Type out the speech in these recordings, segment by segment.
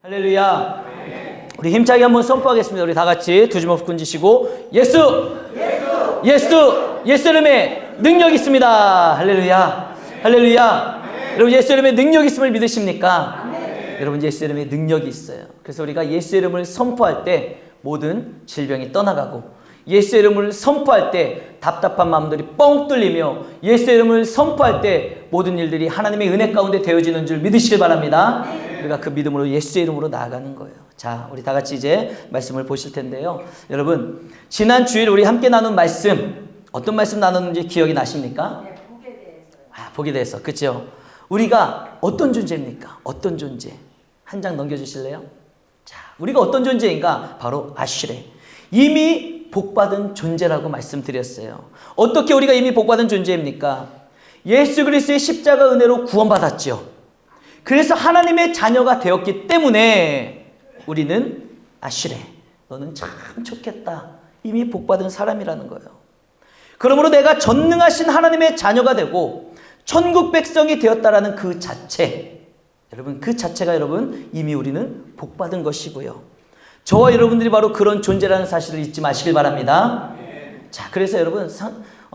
할렐루야. 우리 힘차게 한번 선포하겠습니다. 우리 다 같이 두 주먹 꾼지시고 예수! 예수 이름에 능력이 있습니다. 할렐루야. 할렐루야. 여러분 예수 이름에 능력이 있음을 믿으십니까? 여러분 예수 이름에 능력이 있어요. 그래서 우리가 예수 이름을 선포할 때 모든 질병이 떠나가고, 예수 이름을 선포할 때 답답한 마음들이 뻥 뚫리며, 예수 이름을 선포할 때 모든 일들이 하나님의 은혜 가운데 되어지는 줄 믿으시길 바랍니다. 우리가 그 믿음으로 예수의 이름으로 나아가는 거예요. 자, 우리 다 같이 이제 말씀을 보실 텐데요. 여러분, 지난 주일 우리 함께 나눈 말씀, 어떤 말씀 나눴는지 기억이 나십니까? 네, 복에 대해서요. 복에 대해서. 그렇죠? 우리가 어떤 존재입니까? 어떤 존재? 한 장 넘겨주실래요? 자, 우리가 어떤 존재인가? 바로 아슈레. 이미 복받은 존재라고 말씀드렸어요. 어떻게 우리가 이미 복받은 존재입니까? 예수 그리스도의 십자가 은혜로 구원받았죠. 그래서 하나님의 자녀가 되었기 때문에 우리는 아슈레, 너는 참 좋겠다. 이미 복받은 사람이라는 거예요. 그러므로 내가 전능하신 하나님의 자녀가 되고 천국 백성이 되었다라는 그 자체, 여러분 그 자체가 여러분 이미 우리는 복받은 것이고요. 저와 여러분들이 바로 그런 존재라는 사실을 잊지 마시길 바랍니다. 자, 그래서 여러분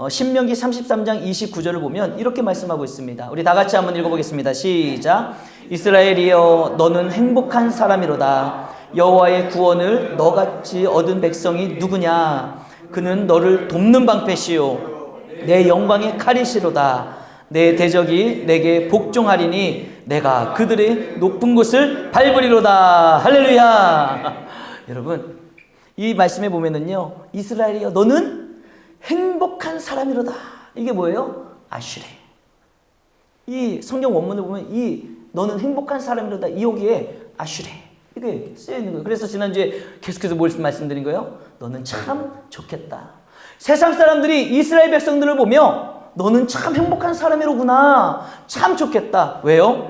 신명기 33장 29절을 보면 이렇게 말씀하고 있습니다. 우리 다 같이 한번 읽어보겠습니다. 시작. 이스라엘이여 너는 행복한 사람이로다. 여호와의 구원을 너같이 얻은 백성이 누구냐? 그는 너를 돕는 방패시요 내 영광의 칼이시로다. 내 대적이 내게 복종하리니 내가 그들의 높은 곳을 밟으리로다. 할렐루야. 여러분 이 말씀에 보면은요, 이스라엘이여 너는 행복한 사람이로다. 이게 뭐예요? 아슈레. 이 성경 원문을 보면 이 너는 행복한 사람이로다, 이 여기에 아슈레 이게 쓰여 있는 거예요. 그래서 지난주에 계속해서 뭘 말씀드린 거예요? 너는 참 좋겠다. 세상 사람들이 이스라엘 백성들을 보며 너는 참 행복한 사람이로구나, 참 좋겠다. 왜요?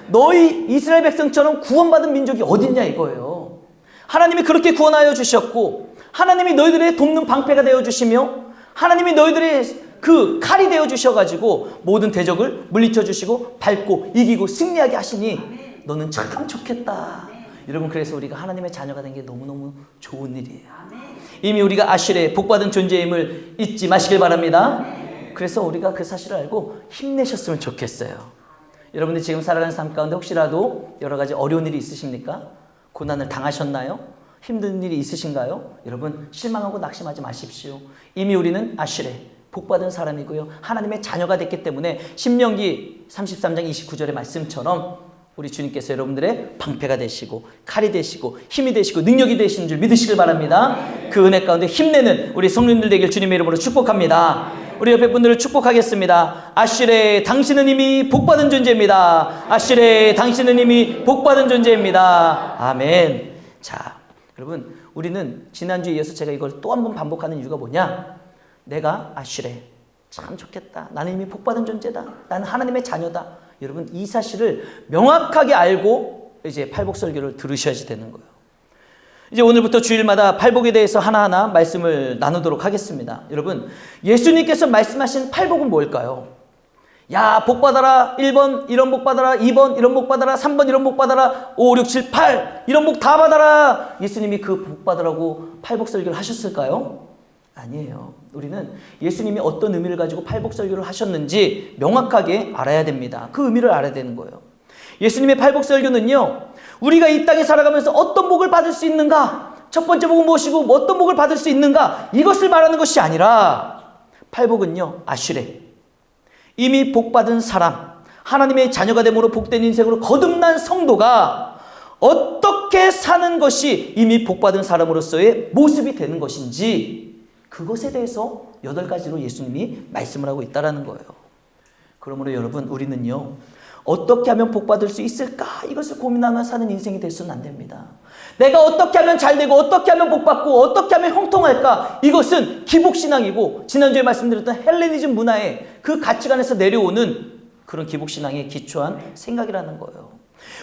너희 이스라엘 백성처럼 구원받은 민족이 어딨냐 이거예요. 하나님이 그렇게 구원하여 주셨고, 하나님이 너희들의 돕는 방패가 되어주시며, 하나님이 너희들의 그 칼이 되어주셔가지고 모든 대적을 물리쳐 주시고 밟고 이기고 승리하게 하시니 너는 참 좋겠다. 여러분 그래서 우리가 하나님의 자녀가 된 게 너무너무 좋은 일이에요. 이미 우리가 아슈레 복받은 존재임을 잊지 마시길 바랍니다. 그래서 우리가 그 사실을 알고 힘내셨으면 좋겠어요. 여러분들 지금 살아가는 삶 가운데 혹시라도 여러 가지 어려운 일이 있으십니까? 고난을 당하셨나요? 힘든 일이 있으신가요? 여러분 실망하고 낙심하지 마십시오. 이미 우리는 아슈레 복받은 사람이고요, 하나님의 자녀가 됐기 때문에 신명기 33장 29절의 말씀처럼 우리 주님께서 여러분들의 방패가 되시고 칼이 되시고 힘이 되시고 능력이 되시는 줄 믿으시길 바랍니다. 그 은혜 가운데 힘내는 우리 성도님들 되길 주님의 이름으로 축복합니다. 우리 옆에 분들을 축복하겠습니다. 아슈레 당신은 이미 복받은 존재입니다. 아슈레 당신은 이미 복받은 존재입니다. 아멘. 자, 여러분 우리는 지난주에 이어서 제가 이걸 또 한 번 반복하는 이유가 뭐냐? 내가 아슈레 참 좋겠다. 나는 이미 복받은 존재다. 나는 하나님의 자녀다. 여러분 이 사실을 명확하게 알고 이제 팔복설교를 들으셔야지 되는 거예요. 이제 오늘부터 주일마다 팔복에 대해서 하나하나 말씀을 나누도록 하겠습니다. 여러분 예수님께서 말씀하신 팔복은 뭘까요? 야, 복 받아라. 1번 이런 복 받아라. 2번 이런 복 받아라. 3번 이런 복 받아라. 5, 6, 7, 8 이런 복 다 받아라. 예수님이 그 복 받으라고 팔복설교를 하셨을까요? 아니에요. 우리는 예수님이 어떤 의미를 가지고 팔복설교를 하셨는지 명확하게 알아야 됩니다. 그 의미를 알아야 되는 거예요. 예수님의 팔복설교는요, 우리가 이 땅에 살아가면서 어떤 복을 받을 수 있는가, 첫 번째 복은 무엇이고 어떤 복을 받을 수 있는가, 이것을 말하는 것이 아니라 팔복은요, 아슈레 이미 복받은 사람, 하나님의 자녀가 됨으로 복된 인생으로 거듭난 성도가 어떻게 사는 것이 이미 복받은 사람으로서의 모습이 되는 것인지, 그것에 대해서 8가지로 예수님이 말씀을 하고 있다는 거예요. 그러므로 여러분 우리는요, 어떻게 하면 복받을 수 있을까, 이것을 고민하며 사는 인생이 됐으면 안 됩니다. 내가 어떻게 하면 잘되고 어떻게 하면 복받고 어떻게 하면 형통할까, 이것은 기복신앙이고 지난주에 말씀드렸던 헬레니즘 문화의 그 가치관에서 내려오는 그런 기복신앙에 기초한 생각이라는 거예요.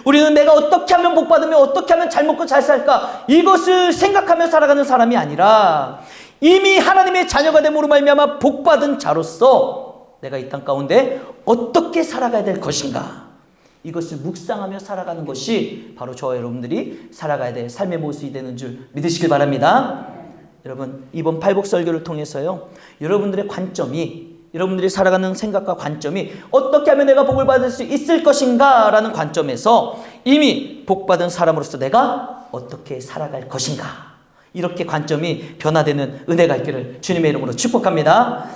우리는 내가 어떻게 하면 복받으며 어떻게 하면 잘 먹고 잘 살까, 이것을 생각하며 살아가는 사람이 아니라 이미 하나님의 자녀가 됨으로 말미암아 복받은 자로서 내가 이 땅 가운데 어떻게 살아가야 될 것인가, 이것을 묵상하며 살아가는 것이 바로 저와 여러분들이 살아가야 될 삶의 모습이 되는 줄 믿으시길 바랍니다. 여러분, 이번 팔복설교를 통해서요, 여러분들의 관점이, 여러분들이 살아가는 생각과 관점이 어떻게 하면 내가 복을 받을 수 있을 것인가 라는 관점에서 이미 복받은 사람으로서 내가 어떻게 살아갈 것인가, 이렇게 관점이 변화되는 은혜가 있기를 주님의 이름으로 축복합니다.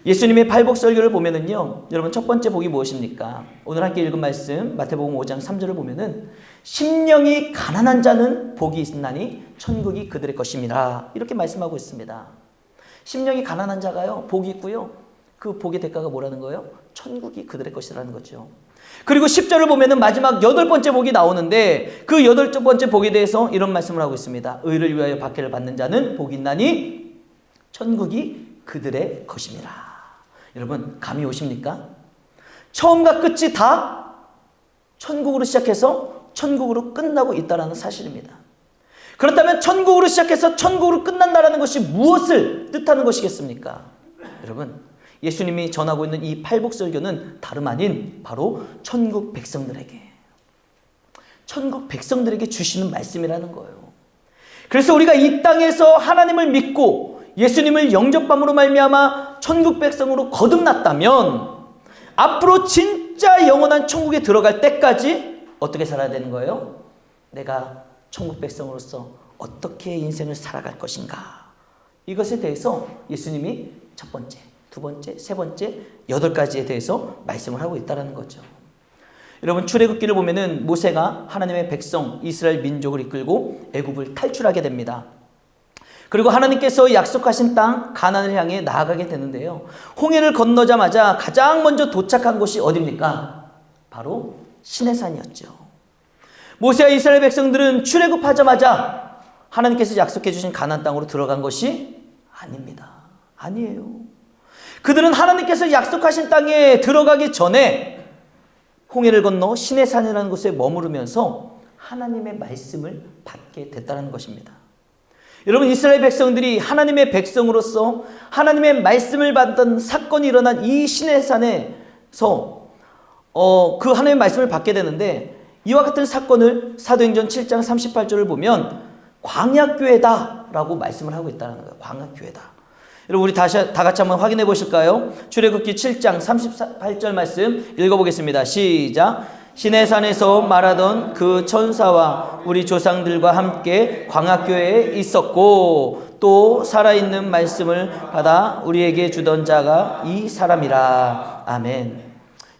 예수님의 팔복설교를 보면은요, 여러분 첫 번째 복이 무엇입니까? 오늘 함께 읽은 말씀 마태복음 5장 3절을 보면은 심령이 가난한 자는 복이 있나니 천국이 그들의 것입니다. 이렇게 말씀하고 있습니다. 심령이 가난한 자가요, 복이 있고요. 그 복의 대가가 뭐라는 거예요? 천국이 그들의 것이라는 거죠. 그리고 10절을 보면은 마지막 8번째 복이 나오는데 그 8번째 복에 대해서 이런 말씀을 하고 있습니다. 의를 위하여 박해를 받는 자는 복이 있나니 천국이 그들의 것입니다. 여러분, 감이 오십니까? 처음과 끝이 다 천국으로 시작해서 천국으로 끝나고 있다는 사실입니다. 그렇다면 천국으로 시작해서 천국으로 끝난다는 것이 무엇을 뜻하는 것이겠습니까? 여러분, 예수님이 전하고 있는 이 팔복설교는 다름 아닌 바로 천국 백성들에게 주시는 말씀이라는 거예요. 그래서 우리가 이 땅에서 하나님을 믿고 예수님을 영접함으로 말미암아 천국 백성으로 거듭났다면 앞으로 진짜 영원한 천국에 들어갈 때까지 어떻게 살아야 되는 거예요? 내가 천국 백성으로서 어떻게 인생을 살아갈 것인가, 이것에 대해서 예수님이 첫 번째, 두 번째, 세 번째, 8가지에 대해서 말씀을 하고 있다는 거죠. 여러분, 출애굽기를 보면은 모세가 하나님의 백성 이스라엘 민족을 이끌고 애굽을 탈출하게 됩니다. 그리고 하나님께서 약속하신 땅 가나안을 향해 나아가게 되는데요, 홍해를 건너자마자 가장 먼저 도착한 곳이 어디입니까? 바로 시내산이었죠. 모세와 이스라엘 백성들은 출애굽하자마자 하나님께서 약속해 주신 가나안 땅으로 들어간 것이 아닙니다. 아니에요. 그들은 하나님께서 약속하신 땅에 들어가기 전에 홍해를 건너 시내산이라는 곳에 머무르면서 하나님의 말씀을 받게 됐다는 것입니다. 여러분, 이스라엘 백성들이 하나님의 백성으로서 하나님의 말씀을 받던 사건이 일어난 이 시내산에서 그 하나님의 말씀을 받게 되는데, 이와 같은 사건을 사도행전 7장 38절을 보면 광야교회다라고 말씀을 하고 있다는 거예요. 광야교회다. 여러분, 우리 다 같이 한번 확인해 보실까요? 출애굽기 7장 38절 말씀 읽어보겠습니다. 시작. 시내산에서 말하던 그 천사와 우리 조상들과 함께 광야교회에 있었고 또 살아있는 말씀을 받아 우리에게 주던 자가 이 사람이라. 아멘.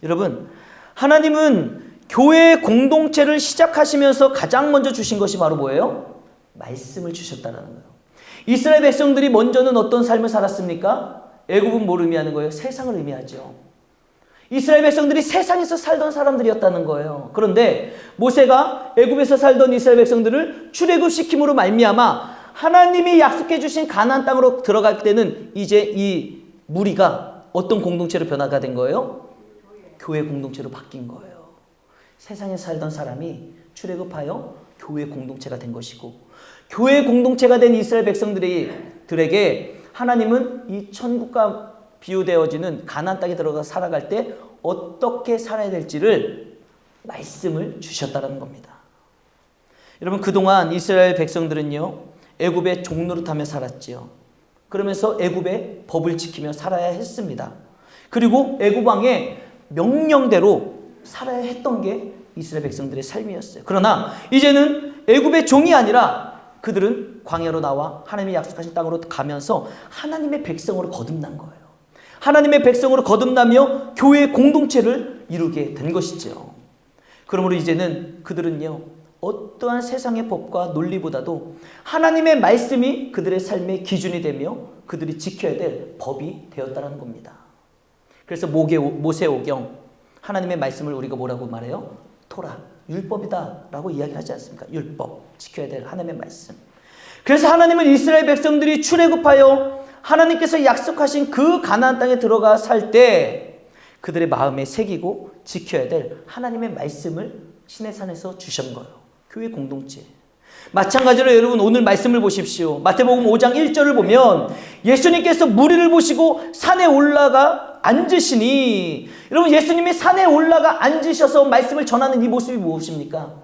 여러분, 하나님은 교회 공동체를 시작하시면서 가장 먼저 주신 것이 바로 뭐예요? 말씀을 주셨다는 거예요. 이스라엘 백성들이 먼저는 어떤 삶을 살았습니까? 애굽은 뭘 의미하는 거예요? 세상을 의미하죠. 이스라엘 백성들이 세상에서 살던 사람들이었다는 거예요. 그런데 모세가 애굽에서 살던 이스라엘 백성들을 출애굽시킴으로 말미암아 하나님이 약속해 주신 가나안 땅으로 들어갈 때는 이제 이 무리가 어떤 공동체로 변화가 된 거예요? 교회 공동체로 바뀐 거예요. 세상에 살던 사람이 출애굽하여 교회 공동체가 된 것이고, 교회 공동체가 된 이스라엘 백성들에게 하나님은 이 천국과 비유되어지는 가나안 땅에 들어가 살아갈 때 어떻게 살아야 될지를 말씀을 주셨다는 겁니다. 여러분, 그동안 이스라엘 백성들은요, 애굽의 종노릇하며 살았지요. 그러면서 애굽의 법을 지키며 살아야 했습니다. 그리고 애굽 왕의 명령대로 살아야 했던 게 이스라엘 백성들의 삶이었어요. 그러나 이제는 애굽의 종이 아니라 그들은 광야로 나와 하나님이 약속하신 땅으로 가면서 하나님의 백성으로 거듭난 거예요. 하나님의 백성으로 거듭나며 교회의 공동체를 이루게 된 것이죠. 그러므로 이제는 그들은요, 어떠한 세상의 법과 논리보다도 하나님의 말씀이 그들의 삶의 기준이 되며 그들이 지켜야 될 법이 되었다는 겁니다. 그래서 모세오경, 하나님의 말씀을 우리가 뭐라고 말해요? 토라, 율법이다 라고 이야기하지 않습니까? 율법, 지켜야 될 하나님의 말씀. 그래서 하나님은 이스라엘 백성들이 출애굽하여 하나님께서 약속하신 그 가나안 땅에 들어가 살 때 그들의 마음에 새기고 지켜야 될 하나님의 말씀을 시내산에서 주신 거예요. 교회 공동체. 마찬가지로 여러분, 오늘 말씀을 보십시오. 마태복음 5장 1절을 보면 예수님께서 무리를 보시고 산에 올라가 앉으시니. 여러분, 예수님이 산에 올라가 앉으셔서 말씀을 전하는 이 모습이 무엇입니까?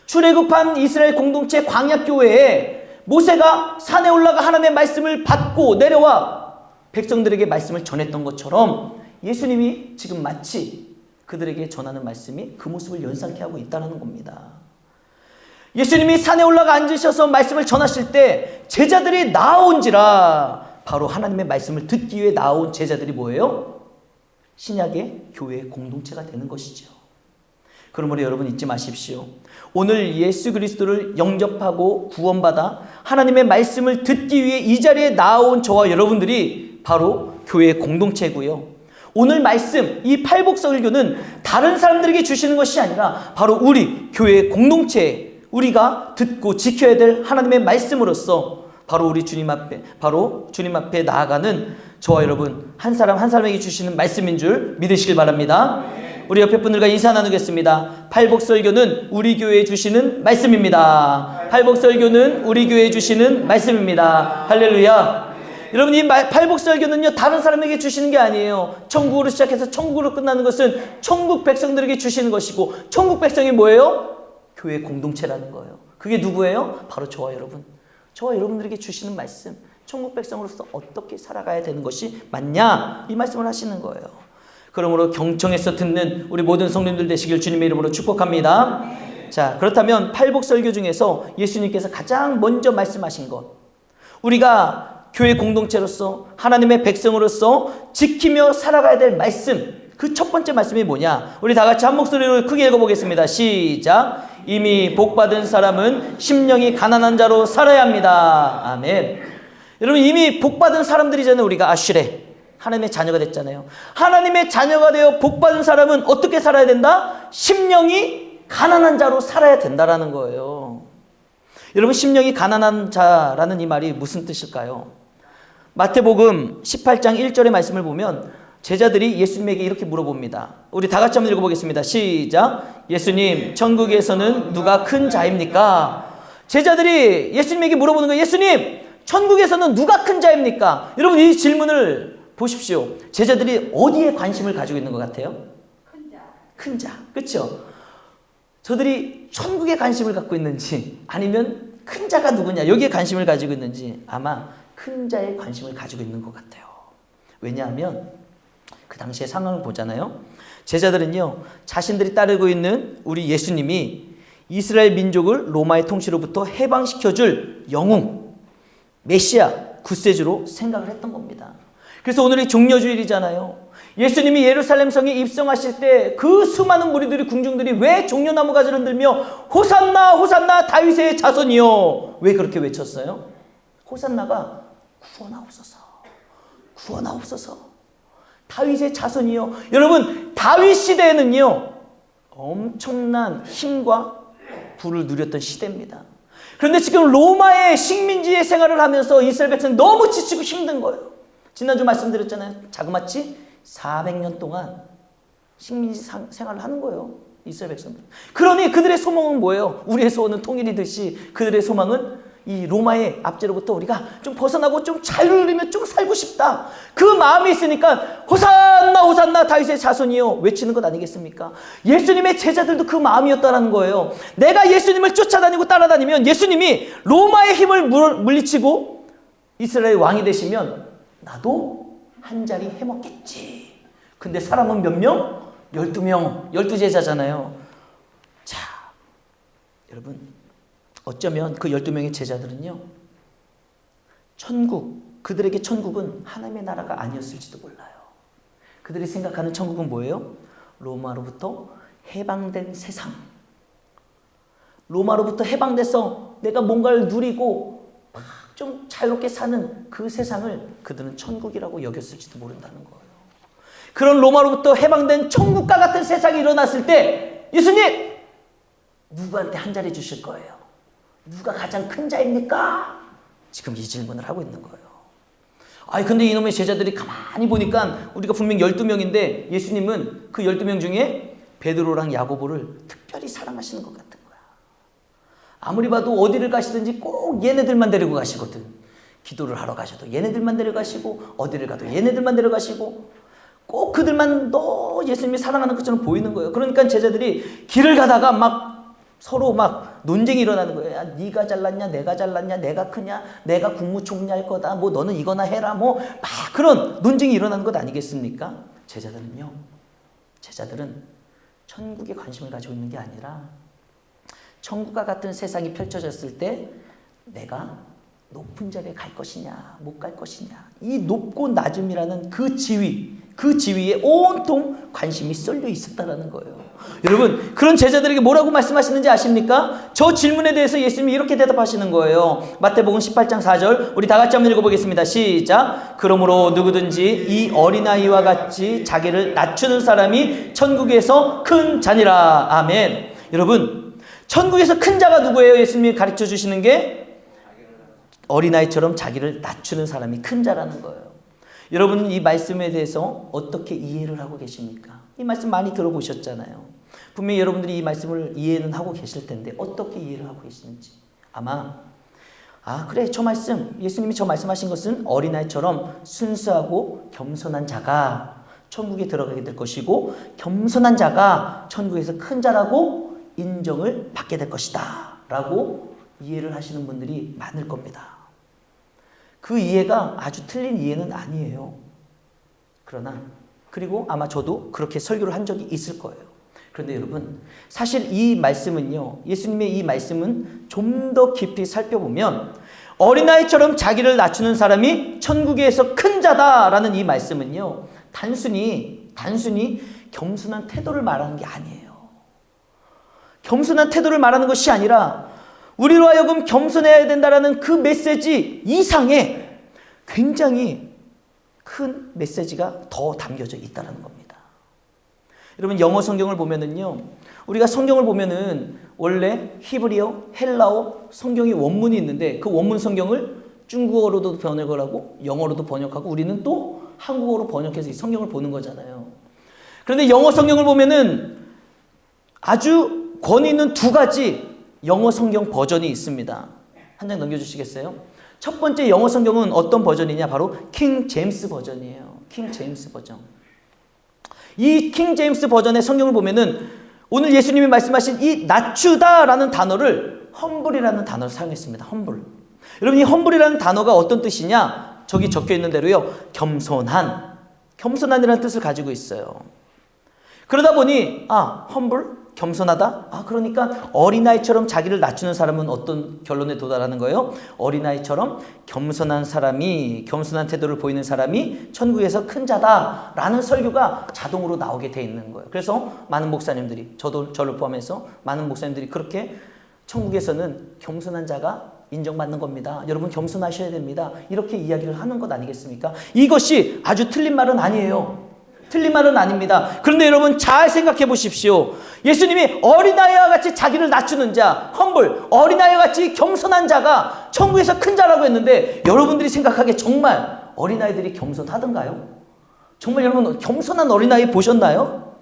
출애굽한 이스라엘 공동체 광야교회에 모세가 산에 올라가 하나님의 말씀을 받고 내려와 백성들에게 말씀을 전했던 것처럼 예수님이 지금 마치 그들에게 전하는 말씀이 그 모습을 연상케 하고 있다는 겁니다. 예수님이 산에 올라가 앉으셔서 말씀을 전하실 때 제자들이 나아온지라, 바로 하나님의 말씀을 듣기 위해 나아온 제자들이 뭐예요? 신약의 교회의 공동체가 되는 것이죠. 그러므로 여러분 잊지 마십시오. 오늘 예수 그리스도를 영접하고 구원받아 하나님의 말씀을 듣기 위해 이 자리에 나아온 저와 여러분들이 바로 교회의 공동체고요. 오늘 말씀, 이 팔복설교는 다른 사람들에게 주시는 것이 아니라 바로 우리 교회의 공동체, 우리가 듣고 지켜야 될 하나님의 말씀으로서 바로 우리 주님 앞에 나아가는 저와 여러분 한 사람 한 사람에게 주시는 말씀인 줄 믿으시길 바랍니다. 우리 옆에 분들과 인사 나누겠습니다. 팔복설교는 우리 교회에 주시는 말씀입니다. 팔복설교는 우리 교회에 주시는 말씀입니다. 할렐루야. 여러분, 이 팔복설교는요, 다른 사람에게 주시는 게 아니에요. 천국으로 시작해서 천국으로 끝나는 것은 천국 백성들에게 주시는 것이고, 천국 백성이 뭐예요? 교회 공동체라는 거예요. 그게 누구예요? 바로 저와 여러분. 저와 여러분들에게 주시는 말씀, 천국 백성으로서 어떻게 살아가야 되는 것이 맞냐, 이 말씀을 하시는 거예요. 그러므로 경청해서 듣는 우리 모든 성도님들 되시길 주님의 이름으로 축복합니다. 자, 그렇다면 팔복설교 중에서 예수님께서 가장 먼저 말씀하신 것, 우리가 교회 공동체로서 하나님의 백성으로서 지키며 살아가야 될 말씀, 그 첫 번째 말씀이 뭐냐? 우리 다 같이 한 목소리로 크게 읽어보겠습니다. 시작. 이미 복받은 사람은 심령이 가난한 자로 살아야 합니다. 아멘. 여러분, 이미 복받은 사람들이잖아요. 우리가 아슈레, 하나님의 자녀가 됐잖아요. 하나님의 자녀가 되어 복받은 사람은 어떻게 살아야 된다? 심령이 가난한 자로 살아야 된다라는 거예요. 여러분, 심령이 가난한 자라는 이 말이 무슨 뜻일까요? 마태복음 18장 1절의 말씀을 보면 제자들이 예수님에게 이렇게 물어봅니다. 우리 다 같이 한번 읽어보겠습니다. 시작. 예수님, 천국에서는 누가 큰 자입니까? 제자들이 예수님에게 물어보는 거예요. 예수님, 천국에서는 누가 큰 자입니까? 여러분, 이 질문을 보십시오. 제자들이 어디에 관심을 가지고 있는 것 같아요? 큰 자. 큰 자. 그렇죠? 저들이 천국에 관심을 갖고 있는지 아니면 큰 자가 누구냐, 여기에 관심을 가지고 있는지 아마 큰 자에 관심을 가지고 있는 것 같아요. 왜냐하면 그 당시의 상황을 보잖아요. 제자들은요, 자신들이 따르고 있는 우리 예수님이 이스라엘 민족을 로마의 통치로부터 해방시켜줄 영웅, 메시아, 구세주로 생각을 했던 겁니다. 그래서 오늘이 종려주일이잖아요. 예수님이 예루살렘 성에 입성하실 때 그 수많은 무리들이, 궁중들이 왜 종려나무 가지를 흔들며 호산나 호산나 다윗의 자손이요, 왜 그렇게 외쳤어요? 호산나가 구원하옵소서, 구원하옵소서, 다윗의 자손이요. 여러분, 다윗 시대에는요, 엄청난 힘과 부를 누렸던 시대입니다. 그런데 지금 로마의 식민지의 생활을 하면서 이스라엘 백성이 너무 지치고 힘든 거예요. 지난주 말씀드렸잖아요. 자그마치 400년 동안 식민지 생활을 하는 거예요, 이스라엘 백성들. 그러니 그들의 소망은 뭐예요? 우리의 소원은 통일이듯이 그들의 소망은 이 로마의 압제로부터 우리가 좀 벗어나고 좀 자유를 누리며 좀 살고 싶다, 그 마음이 있으니까 호산나 호산나 다윗의 자손이요 외치는 것 아니겠습니까? 예수님의 제자들도 그 마음이었다는 거예요. 내가 예수님을 쫓아다니고 따라다니면 예수님이 로마의 힘을 물리치고 이스라엘 왕이 되시면 나도 한 자리 해먹겠지. 근데 사람은 몇 명? 12명, 12제자잖아요. 자, 여러분, 어쩌면 그 12명의 제자들은요, 그들에게 천국은 하나님의 나라가 아니었을지도 몰라요. 그들이 생각하는 천국은 뭐예요? 로마로부터 해방된 세상. 로마로부터 해방돼서 내가 뭔가를 누리고 막 좀 자유롭게 사는 그 세상을 그들은 천국이라고 여겼을지도 모른다는 거예요. 그런 로마로부터 해방된 천국과 같은 세상이 일어났을 때 예수님, 누구한테 한 자리 주실 거예요? 누가 가장 큰 자입니까? 지금 이 질문을 하고 있는 거예요. 아니, 근데 이놈의 제자들이 가만히 보니까 우리가 분명 12명인데 예수님은 그 12명 중에 베드로랑 야고보를 특별히 사랑하시는 것 같은 거야. 아무리 봐도 어디를 가시든지 꼭 얘네들만 데리고 가시거든. 기도를 하러 가셔도 얘네들만 데려가시고, 어디를 가도 얘네들만 데려가시고, 꼭 그들만 너 예수님이 사랑하는 것처럼 보이는 거예요. 그러니까 제자들이 길을 가다가 막 서로 막 논쟁이 일어나는 거예요. 야, 네가 잘났냐, 내가 잘났냐, 내가 크냐, 내가 국무총리 할 거다, 뭐 너는 이거나 해라, 뭐 막 그런 논쟁이 일어나는 것 아니겠습니까? 제자들은 천국에 관심을 가지고 있는 게 아니라 천국과 같은 세상이 펼쳐졌을 때 내가 높은 자리에 갈 것이냐 못 갈 것이냐, 이 높고 낮음이라는 그 지위에 온통 관심이 쏠려 있었다라는 거예요. 여러분, 그런 제자들에게 뭐라고 말씀하시는지 아십니까? 저 질문에 대해서 예수님이 이렇게 대답하시는 거예요. 마태복음 18장 4절 우리 다 같이 한번 읽어보겠습니다. 시작. 그러므로 누구든지 이 어린아이와 같이 자기를 낮추는 사람이 천국에서 큰 자니라. 아멘. 여러분, 천국에서 큰 자가 누구예요? 예수님이 가르쳐 주시는 게 어린아이처럼 자기를 낮추는 사람이 큰 자라는 거예요. 여러분은 이 말씀에 대해서 어떻게 이해를 하고 계십니까? 이 말씀 많이 들어보셨잖아요. 분명히 여러분들이 이 말씀을 이해는 하고 계실 텐데 어떻게 이해를 하고 계시는지. 아마 그래, 저 말씀, 예수님이 저 말씀하신 것은 어린아이처럼 순수하고 겸손한 자가 천국에 들어가게 될 것이고 겸손한 자가 천국에서 큰 자라고 인정을 받게 될 것이다 라고 이해를 하시는 분들이 많을 겁니다. 그 이해가 아주 틀린 이해는 아니에요. 그리고 아마 저도 그렇게 설교를 한 적이 있을 거예요. 그런데 여러분, 사실 이 말씀은요, 예수님의 이 말씀은 좀 더 깊이 살펴보면 어린아이처럼 자기를 낮추는 사람이 천국에서 큰 자다라는 이 말씀은요, 단순히 겸손한 태도를 말하는 게 아니에요. 겸손한 태도를 말하는 것이 아니라 우리로 하여금 겸손해야 된다라는 그 메시지 이상의 굉장히 큰 메시지가 더 담겨져 있다는 겁니다. 여러분, 영어 성경을 보면은요, 우리가 성경을 보면은 원래 히브리어, 헬라어 성경이 원문이 있는데 그 원문 성경을 중국어로도 번역을 하고 영어로도 번역하고 우리는 또 한국어로 번역해서 이 성경을 보는 거잖아요. 그런데 영어 성경을 보면은 아주 권위 있는 두 가지 영어 성경 버전이 있습니다. 한 장 넘겨주시겠어요? 첫 번째 영어 성경은 어떤 버전이냐? 바로 킹 제임스 버전이에요. 킹 제임스 버전. 이 킹 제임스 버전의 성경을 보면은 오늘 예수님이 말씀하신 이 낮추다라는 단어를 험블이라는 단어를 사용했습니다. 험블. 여러분, 이 험블이라는 단어가 어떤 뜻이냐? 저기 적혀 있는 대로요, 겸손한이라는 뜻을 가지고 있어요. 그러다 보니 험블, 겸손하다? 그러니까 어린아이처럼 자기를 낮추는 사람은 어떤 결론에 도달하는 거예요? 어린아이처럼 겸손한 태도를 보이는 사람이 천국에서 큰 자다라는 설교가 자동으로 나오게 돼 있는 거예요. 그래서 많은 목사님들이, 저를 포함해서 많은 목사님들이 그렇게 천국에서는 겸손한 자가 인정받는 겁니다. 여러분, 겸손하셔야 됩니다. 이렇게 이야기를 하는 것 아니겠습니까? 이것이 아주 틀린 말은 아니에요. 틀린 말은 아닙니다. 그런데 여러분, 잘 생각해 보십시오. 예수님이 어린아이와 같이 자기를 낮추는 자, 험블, 어린아이와 같이 겸손한 자가 천국에서 큰 자라고 했는데 여러분들이 생각하기에 정말 어린아이들이 겸손하던가요? 정말 여러분, 겸손한 어린아이 보셨나요?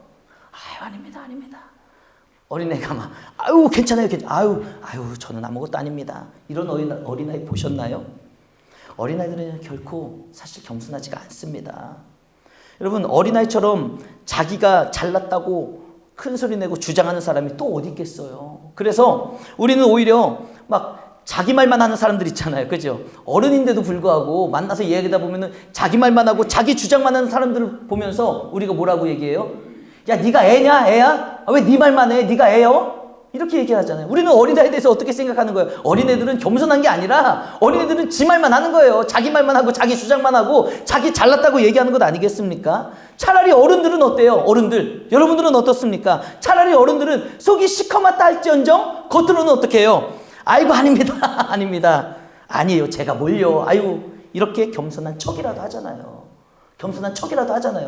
아닙니다. 어린애가 막 괜찮아요. 저는 아무것도 아닙니다. 이런 어린아이 보셨나요? 어린아이들은 결코 사실 겸손하지가 않습니다. 여러분, 어린아이처럼 자기가 잘났다고 큰 소리 내고 주장하는 사람이 또 어디 있겠어요. 그래서 우리는 오히려 막 자기 말만 하는 사람들 있잖아요. 그죠? 어른인데도 불구하고 만나서 이야기하다 보면은 자기 말만 하고 자기 주장만 하는 사람들을 보면서 우리가 뭐라고 얘기해요? 야, 네가 애냐? 애야? 왜 네 말만 해? 네가 애요? 이렇게 얘기하잖아요. 우리는 어린아이에 대해서 어떻게 생각하는 거예요? 어린애들은 겸손한 게 아니라 어린애들은 지 말만 하는 거예요. 자기 말만 하고 자기 주장만 하고 자기 잘났다고 얘기하는 것 아니겠습니까? 차라리 어른들은 어때요? 어른들, 여러분들은 어떻습니까? 차라리 어른들은 속이 시커멓다 할지언정 겉으로는 어떻게 해요? 아닙니다. 아니에요. 제가 뭘요? 이렇게 겸손한 척이라도 하잖아요.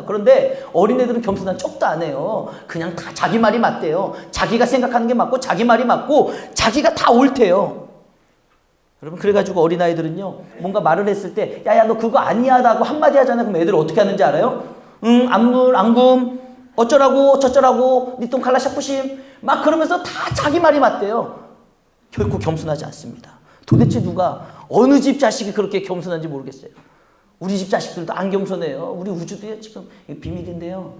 그런데 어린애들은 겸손한 척도 안 해요. 그냥 다 자기 말이 맞대요. 자기가 생각하는 게 맞고 자기 말이 맞고 자기가 다 옳대요. 여러분, 그래가지고 어린아이들은요, 뭔가 말을 했을 때 야야 너 그거 아니야 라고 한마디 하잖아요. 그럼 애들 어떻게 하는지 알아요? 안금 어쩌라고 저쩌라고 니 똥 칼라 샤프심 막 그러면서 다 자기 말이 맞대요. 결코 겸손하지 않습니다. 도대체 누가 어느 집 자식이 그렇게 겸손한지 모르겠어요. 우리 집 자식들도 안 겸손해요. 우리 우주도요, 지금 비밀인데요.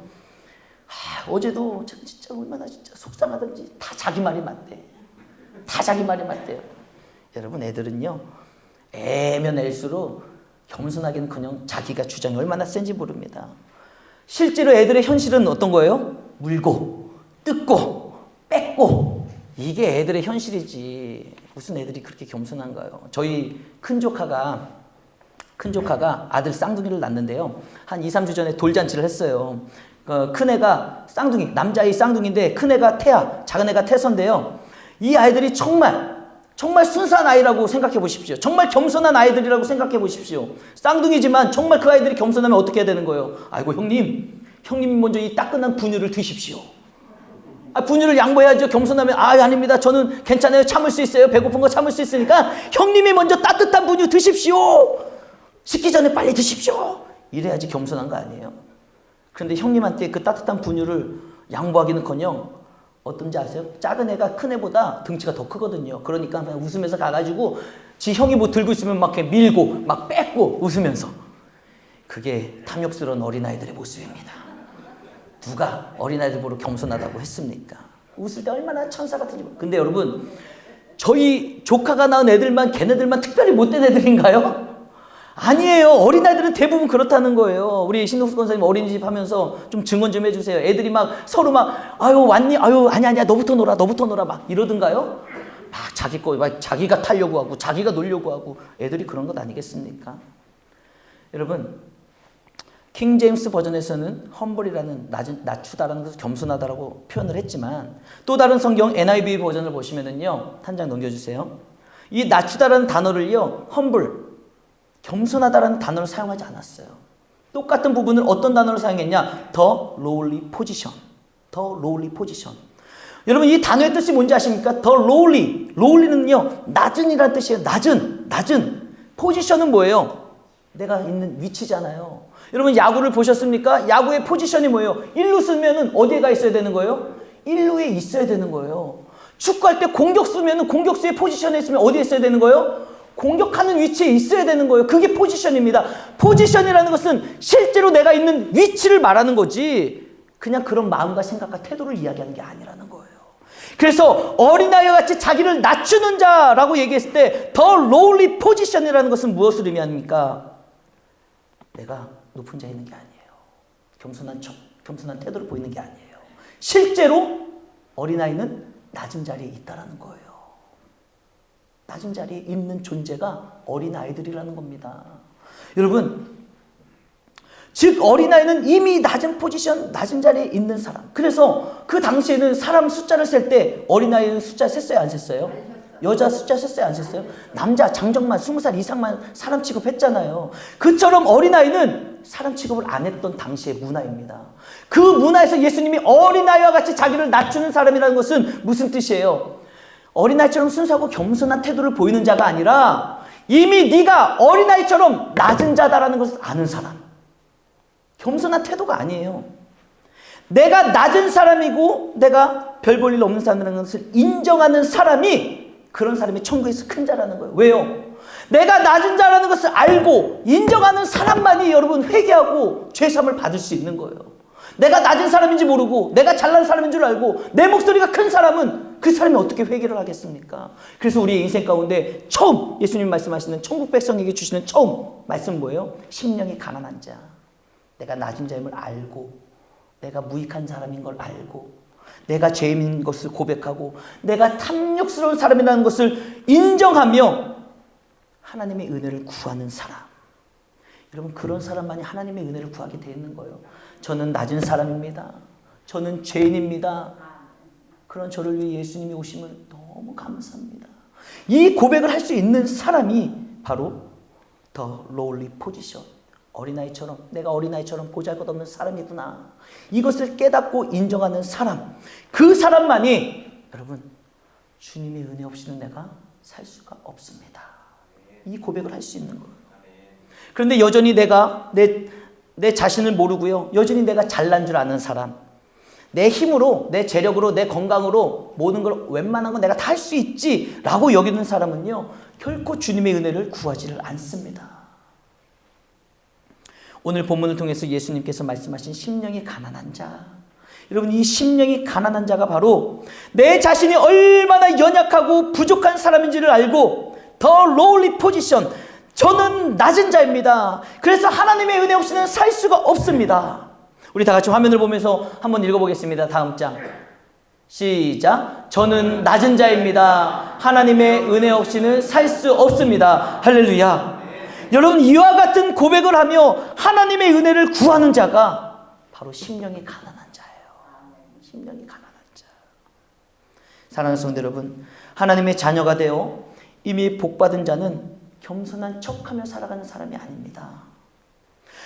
어제도 진짜 얼마나 진짜 속상하던지 다 자기 말이 맞대. 다 자기 말이 맞대요. 여러분, 애들은요, 애면 앨수록 겸손하기는커녕 자기가 주장이 얼마나 센지 모릅니다. 실제로 애들의 현실은 어떤 거예요? 물고, 뜯고, 뺏고. 이게 애들의 현실이지. 무슨 애들이 그렇게 겸손한가요? 저희 큰 조카가 아들 쌍둥이를 낳는데요. 한 2, 3주 전에 돌잔치를 했어요. 큰 애가 쌍둥이, 남자아이 쌍둥이인데 큰 애가 태아, 작은 애가 태선인데요. 이 아이들이 정말 순수한 아이라고 생각해 보십시오. 정말 겸손한 아이들이라고 생각해 보십시오. 쌍둥이지만 정말 그 아이들이 겸손하면 어떻게 해야 되는 거예요? 아이고, 형님이 먼저 이 따끈한 분유를 드십시오. 분유를 양보해야죠. 겸손하면 아닙니다. 저는 괜찮아요. 참을 수 있어요. 배고픈 거 참을 수 있으니까 형님이 먼저 따뜻한 분유 드십시오. 식기 전에 빨리 드십시오. 이래야지 겸손한 거 아니에요? 그런데 형님한테 그 따뜻한 분유를 양보하기는커녕 어떤지 아세요? 작은 애가 큰 애보다 등치가 더 크거든요. 그러니까 그냥 웃으면서 가가지고 지 형이 뭐 들고 있으면 막 이렇게 밀고 막 뺏고 웃으면서. 그게 탐욕스러운 어린아이들의 모습입니다. 누가 어린아이들 보러 겸손하다고 했습니까? 웃을 때 얼마나 천사 같은지. 근데 여러분, 저희 조카가 낳은 걔네들만 특별히 못된 애들인가요? 아니에요. 어린아이들은 대부분 그렇다는 거예요. 우리 신동수 권사님 어린이집 하면서 좀 증언 좀 해주세요. 애들이 막 서로 막 왔니? 아니야 너부터 놀아 막 이러던가요? 막 자기 거 막 자기가 타려고 하고 자기가 놀려고 하고. 애들이 그런 것 아니겠습니까? 여러분, 킹 제임스 버전에서는 험블이라는 낮추다라는 것을 겸손하다라고 표현을 했지만, 또 다른 성경 NIV 버전을 보시면은요, 한 장 넘겨주세요. 이 낮추다라는 단어를요, 험블, 겸손하다라는 단어를 사용하지 않았어요. 똑같은 부분을 어떤 단어를 사용했냐? 더 lowly position. 더 lowly position. 여러분, 이 단어의 뜻이 뭔지 아십니까? 더 lowly는요, 낮은이라는 뜻이에요. 낮은. 포지션은 뭐예요? 내가 있는 위치잖아요. 여러분, 야구를 보셨습니까? 야구의 포지션이 뭐예요? 1루 쓰면은 어디에 가 있어야 되는 거예요? 1루에 있어야 되는 거예요. 축구할 때 공격수면은 공격수의 포지션에 있으면 어디에 있어야 되는 거예요? 공격하는 위치에 있어야 되는 거예요. 그게 포지션입니다. 포지션이라는 것은 실제로 내가 있는 위치를 말하는 거지, 그냥 그런 마음과 생각과 태도를 이야기하는 게 아니라는 거예요. 그래서 어린아이와 같이 자기를 낮추는 자라고 얘기했을 때 더 lowly position이라는 것은 무엇을 의미합니까? 내가 높은 자에 있는 게 아니에요. 겸손한 태도를 보이는 게 아니에요. 실제로 어린아이는 낮은 자리에 있다라는 거예요. 낮은 자리에 있는 존재가 어린아이들이라는 겁니다. 여러분, 즉 어린아이는 이미 낮은 포지션, 낮은 자리에 있는 사람. 그래서 그 당시에는 사람 숫자를 셀 때 어린아이는 숫자 셌어요, 안 셌어요? 여자 숫자 셌어요, 안 셌어요? 남자 장정만 20살 이상만 사람 취급했잖아요. 그처럼 어린아이는 사람 취급을 안 했던 당시의 문화입니다. 그 문화에서 예수님이 어린아이와 같이 자기를 낮추는 사람이라는 것은 무슨 뜻이에요? 어린아이처럼 순수하고 겸손한 태도를 보이는 자가 아니라 이미 네가 어린아이처럼 낮은 자다라는 것을 아는 사람. 겸손한 태도가 아니에요. 내가 낮은 사람이고 내가 별 볼 일 없는 사람이라는 것을 인정하는 사람이, 그런 사람이 천국에서 큰 자라는 거예요. 왜요? 내가 낮은 자라는 것을 알고 인정하는 사람만이 여러분 회개하고 죄사함을 받을 수 있는 거예요. 내가 낮은 사람인지 모르고 내가 잘난 사람인 줄 알고 내 목소리가 큰 사람은 그 사람이 어떻게 회개를 하겠습니까? 그래서 우리의 인생 가운데 처음 예수님 말씀하시는 천국 백성에게 주시는 처음 말씀은 뭐예요? 심령이 가난한 자. 내가 낮은 자임을 알고, 내가 무익한 사람인 걸 알고, 내가 죄인인 것을 고백하고, 내가 탐욕스러운 사람이라는 것을 인정하며 하나님의 은혜를 구하는 사람. 여러분, 그런 사람만이 하나님의 은혜를 구하게 되어 있는 거예요. 저는 낮은 사람입니다. 저는 죄인입니다. 그런 저를 위해 예수님이 오심을 너무 감사합니다. 이 고백을 할 수 있는 사람이 바로 더 lowly position. 어린아이처럼, 내가 어린아이처럼 보잘것없는 사람이구나. 이것을 깨닫고 인정하는 사람. 그 사람만이 여러분, 주님의 은혜 없이는 내가 살 수가 없습니다. 이 고백을 할 수 있는 거예요. 그런데 여전히 내가 내 자신을 모르고요, 여전히 내가 잘난 줄 아는 사람, 내 힘으로, 내 재력으로, 내 건강으로 모든 걸 웬만한 건 내가 다 할 수 있지 라고 여기는 사람은요, 결코 주님의 은혜를 구하지를 않습니다. 오늘 본문을 통해서 예수님께서 말씀하신 심령이 가난한 자, 여러분 이 심령이 가난한 자가 바로 내 자신이 얼마나 연약하고 부족한 사람인지를 알고 더 lowly position, 저는 낮은 자입니다. 그래서 하나님의 은혜 없이는 살 수가 없습니다. 우리 다 같이 화면을 보면서 한번 읽어보겠습니다. 다음 장 시작. 저는 낮은 자입니다. 하나님의 은혜 없이는 살 수 없습니다. 할렐루야. 여러분 이와 같은 고백을 하며 하나님의 은혜를 구하는 자가 바로 심령이 가난한 자예요. 심령이 가난한 자. 사랑하는 성도 여러분, 하나님의 자녀가 되어 이미 복받은 자는 겸손한 척하며 살아가는 사람이 아닙니다.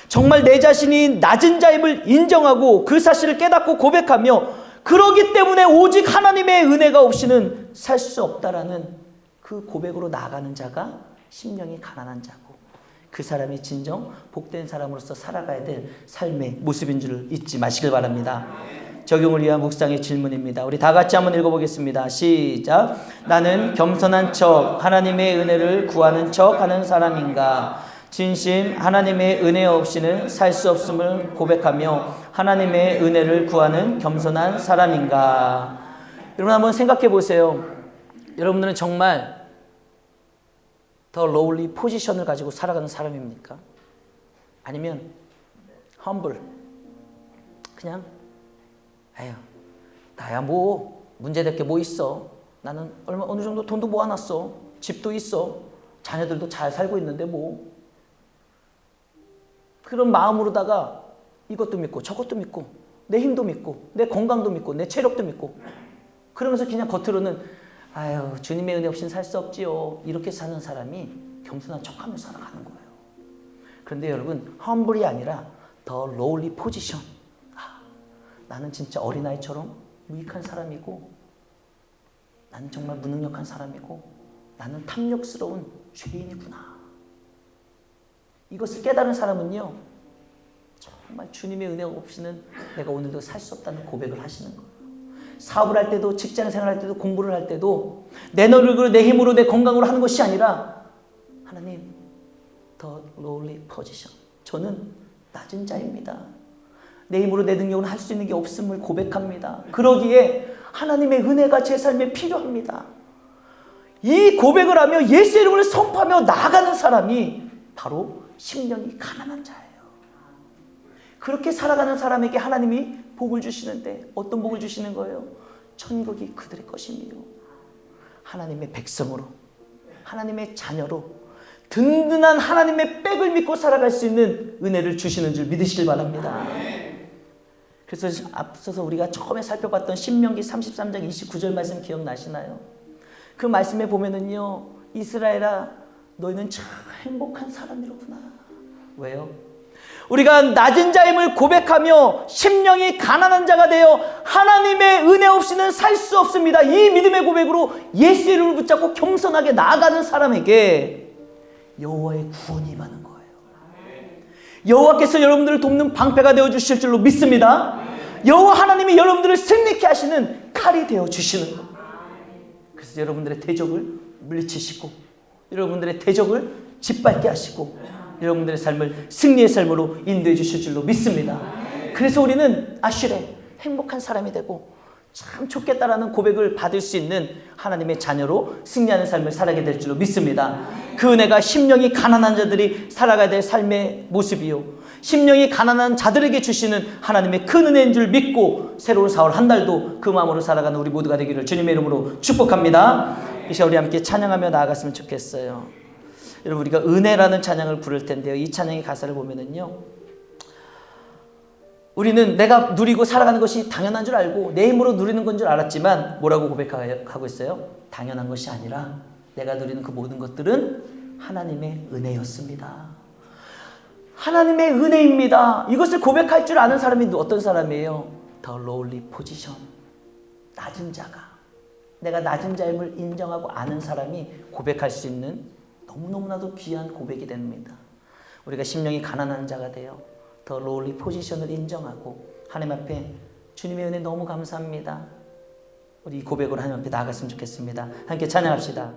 정말 내 자신이 낮은 자임을 인정하고 그 사실을 깨닫고 고백하며 그러기 때문에 오직 하나님의 은혜가 없이는 살 수 없다라는 그 고백으로 나아가는 자가 심령이 가난한 자고, 그 사람이 진정 복된 사람으로서 살아가야 될 삶의 모습인 줄 잊지 마시길 바랍니다. 적용을 위한 묵상의 질문입니다. 우리 다 같이 한번 읽어보겠습니다. 시작. 나는 겸손한 척 하나님의 은혜를 구하는 척 하는 사람인가? 진심 하나님의 은혜 없이는 살 수 없음을 고백하며 하나님의 은혜를 구하는 겸손한 사람인가? 여러분 한번 생각해 보세요. 여러분들은 정말 더 lowly 포지션을 가지고 살아가는 사람입니까? 아니면 humble, 그냥 에휴 나야 뭐 문제될 게 뭐 있어, 나는 어느 정도 돈도 모아놨어, 집도 있어, 자녀들도 잘 살고 있는데 뭐, 그런 마음으로다가 이것도 믿고 저것도 믿고 내 힘도 믿고 내 건강도 믿고 내 체력도 믿고 그러면서 그냥 겉으로는 아유 주님의 은혜 없이는 살 수 없지요, 이렇게 사는 사람이 겸손한 척하며 살아가는 거예요. 그런데 여러분 humble이 아니라 더 lowly position, 나는 진짜 어린아이처럼 무익한 사람이고 나는 정말 무능력한 사람이고 나는 탐욕스러운 죄인이구나, 이것을 깨달은 사람은요 정말 주님의 은혜가 없이는 내가 오늘도 살 수 없다는 고백을 하시는 거예요. 사업을 할 때도 직장 생활할 때도 공부를 할 때도 내 노력으로 내 힘으로 내 건강으로 하는 것이 아니라 하나님 더 lowly position, 저는 낮은 자입니다. 내 힘으로 내 능력으로 할 수 있는 게 없음을 고백합니다. 그러기에 하나님의 은혜가 제 삶에 필요합니다. 이 고백을 하며 예수의 이름을 선포하며 나아가는 사람이 바로 심령이 가난한 자예요. 그렇게 살아가는 사람에게 하나님이 복을 주시는데 어떤 복을 주시는 거예요? 천국이 그들의 것이며 하나님의 백성으로, 하나님의 자녀로 든든한 하나님의 백을 믿고 살아갈 수 있는 은혜를 주시는 줄 믿으시길 바랍니다. 그래서 앞서서 우리가 처음에 살펴봤던 신명기 33장 29절 말씀 기억나시나요? 그 말씀에 보면은요, 이스라엘아 너희는 참 행복한 사람이로구나. 왜요? 우리가 낮은 자임을 고백하며 심령이 가난한 자가 되어 하나님의 은혜 없이는 살 수 없습니다. 이 믿음의 고백으로 예수의 이름을 붙잡고 겸손하게 나아가는 사람에게 여호와의 구원이 임하는 거예요. 여호와께서 여러분들을 돕는 방패가 되어 주실 줄로 믿습니다. 여호와 하나님이 여러분들을 승리케 하시는 칼이 되어 주시는 거예요. 그래서 여러분들의 대적을 물리치시고 여러분들의 대적을 짓밟게 하시고 여러분들의 삶을 승리의 삶으로 인도해 주실 줄로 믿습니다. 그래서 우리는 아슈레 행복한 사람이 되고 참 좋겠다라는 고백을 받을 수 있는 하나님의 자녀로 승리하는 삶을 살아가게 될 줄로 믿습니다. 그 은혜가 심령이 가난한 자들이 살아가야 될 삶의 모습이요, 심령이 가난한 자들에게 주시는 하나님의 큰 은혜인 줄 믿고 새로운 4월 한 달도 그 마음으로 살아가는 우리 모두가 되기를 주님의 이름으로 축복합니다. 이 시간 우리 함께 찬양하며 나아갔으면 좋겠어요. 여러분 우리가 은혜라는 찬양을 부를 텐데요, 이 찬양의 가사를 보면은요, 우리는 내가 누리고 살아가는 것이 당연한 줄 알고 내 힘으로 누리는 건 줄 알았지만 뭐라고 고백하고 있어요? 당연한 것이 아니라 내가 누리는 그 모든 것들은 하나님의 은혜였습니다. 하나님의 은혜입니다. 이것을 고백할 줄 아는 사람이 어떤 사람이에요? 더 lowly position, 낮은 자가, 내가 낮은 자임을 인정하고 아는 사람이 고백할 수 있는 너무너무나도 귀한 고백이 됩니다. 우리가 심령이 가난한 자가 되어 더 lowly 포지션을 인정하고 하나님 앞에 주님의 은혜 너무 감사합니다, 우리 이 고백으로 하나님 앞에 나아갔으면 좋겠습니다. 함께 찬양합시다.